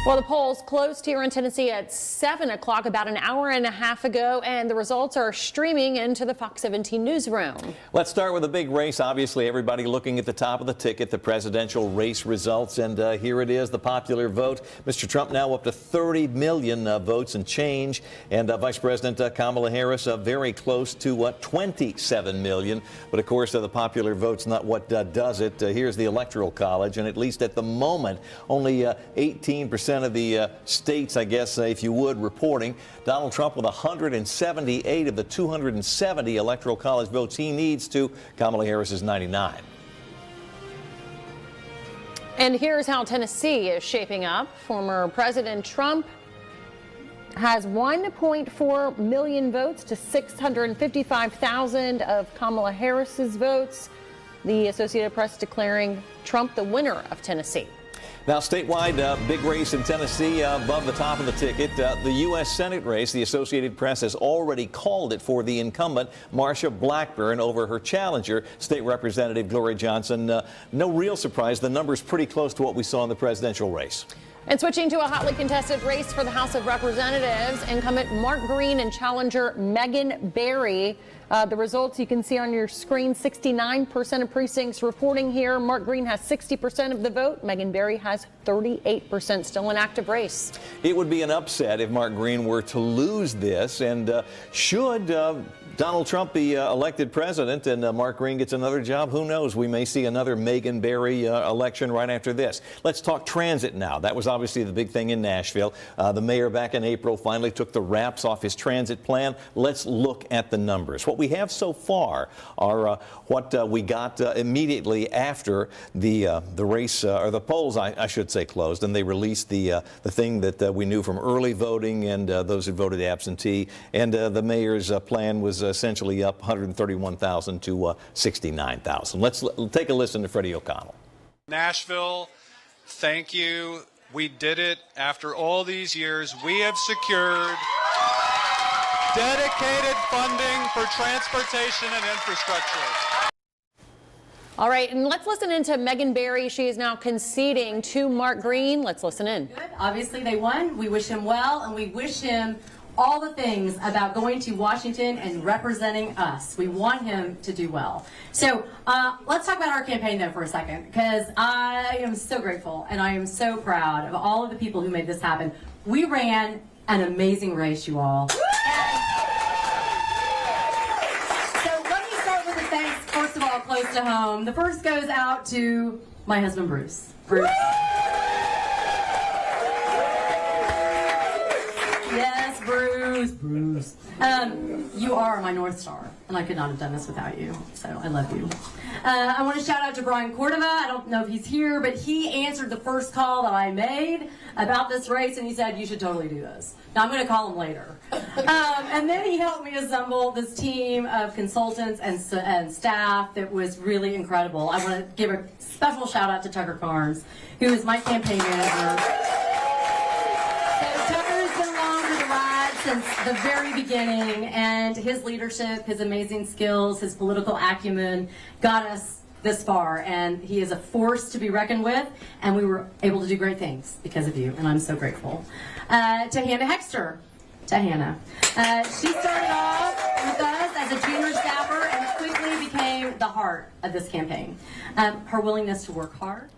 Well, the polls closed here in Tennessee at 7 o'clock about an hour and a half ago, and the results are streaming into the Fox 17 newsroom. Let's start with a big race. Obviously, everybody looking at the top of the ticket, the presidential race results, and here it is, the popular vote. Mr. Trump now up to 30 million votes and change, and Vice President Kamala Harris very close to 27 million. But of course, the popular vote's not what does it. Here's the Electoral College, and at least at the moment, only 18% of the states, I guess, if you would, reporting. Donald Trump with 178 of the 270 Electoral College votes he needs to Kamala Harris's 99. And here's how Tennessee is shaping up. Former President Trump has 1.4 million votes to 655,000 of Kamala Harris's votes. The Associated Press declaring Trump the winner of Tennessee. Now, statewide, big race in Tennessee above the top of the ticket. The U.S. Senate race, the Associated Press has already called it for the incumbent, Marsha Blackburn, over her challenger, State Representative Gloria Johnson. No real surprise. The number's pretty close to what we saw in the presidential race. And switching to a hotly contested race for the House of Representatives, incumbent Mark Green and challenger Megan Barry. The results you can see on your screen, 69% of precincts reporting here. Mark Green has 60% of the vote. Megan Barry has 38%. Still an active race. It would be an upset if Mark Green were to lose this, and should Donald Trump be elected president and Mark Green gets another job, who knows? We may see another Megan Barry election right after this. Let's talk transit now. That was obviously the big thing in Nashville. The mayor back in April finally took the wraps off his transit plan. Let's look at the numbers. What we have so far are what we got immediately after the race, or the polls, I should say, closed, and they released the thing that we knew from early voting and those who voted absentee. And the mayor's plan was essentially up 131,000 to 69,000. Let's take a listen to Freddie O'Connell. Nashville, thank you. We did it. After all these years, we have secured dedicated funding for transportation and infrastructure. All right, and let's listen into Megan Barry. She is now conceding to Mark Green. Let's listen in. Good. Obviously, they won. We wish him well, and we wish him all the things about going to Washington and representing us. We want him to do well. So let's talk about our campaign, though, for a second, because I am so grateful and I am so proud of all of the people who made this happen. We ran an amazing race, you all. So let me start with the thanks, first of all, close to home. The first goes out to my husband, Bruce. Bruce. Yes, Bruce. You are my North Star, and I could not have done this without you, so I love you. I want to shout out to Brian Cordova. I don't know if he's here, but he answered the first call that I made about this race, and he said, you should totally do this. Now, I'm going to call him later. And then he helped me assemble this team of consultants and staff that was really incredible. I want to give a special shout out to Tucker Carnes, who is my campaign manager. Since the very beginning, and his leadership, his amazing skills, his political acumen got us this far, and he is a force to be reckoned with, and we were able to do great things because of you, and I'm so grateful. To Hannah Hexter, she started off with us as a junior staffer and quickly became the heart of this campaign. Her willingness to work hard.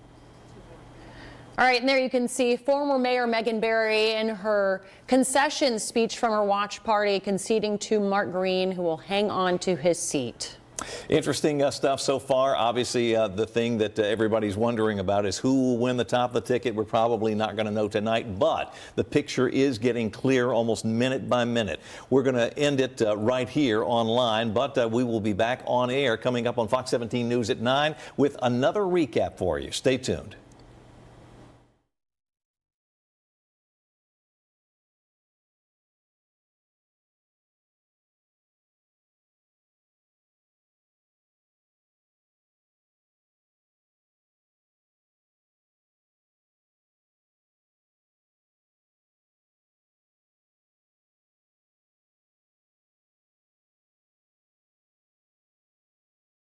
All right, and there you can see former Mayor Megan Barry in her concession speech from her watch party conceding to Mark Green, who will hang on to his seat. Interesting stuff so far. Obviously, the thing that everybody's wondering about is who will win the top of the ticket. We're probably not going to know tonight, but the picture is getting clear almost minute by minute. We're going to end it right here online, but we will be back on air coming up on Fox 17 News at 9 with another recap for you. Stay tuned.